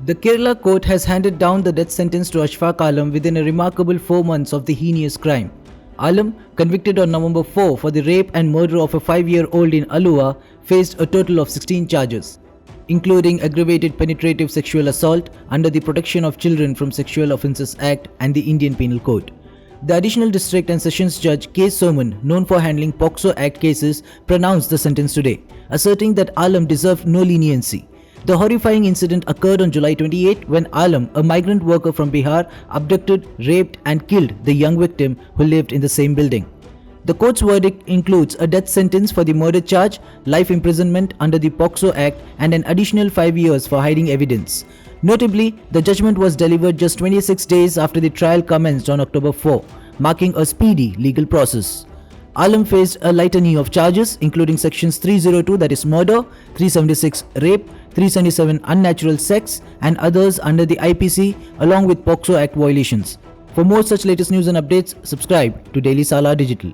The Kerala court has handed down the death sentence to Ashfaq Alam within a remarkable 4 months of the heinous crime. Alam, convicted on November 4 for the rape and murder of a 5-year-old in Aluva, faced a total of 16 charges, including aggravated penetrative sexual assault under the Protection of Children from Sexual Offences Act and the Indian Penal Code. The Additional District and Sessions Judge K. Soman, known for handling POCSO Act cases, pronounced the sentence today, asserting that Alam deserved no leniency. The horrifying incident occurred on July 28 when Alam, a migrant worker from Bihar, abducted, raped and killed the young victim who lived in the same building. The court's verdict includes a death sentence for the murder charge, life imprisonment under the POCSO Act and an additional 5 years for hiding evidence. Notably, the judgment was delivered just 26 days after the trial commenced on October 4, marking a speedy legal process. Alam faced a litany of charges including sections 302, that is murder, 376 rape, 377 unnatural sex and others under the IPC along with POCSO Act violations. For more such latest news and updates, subscribe to Daily Salar Digital.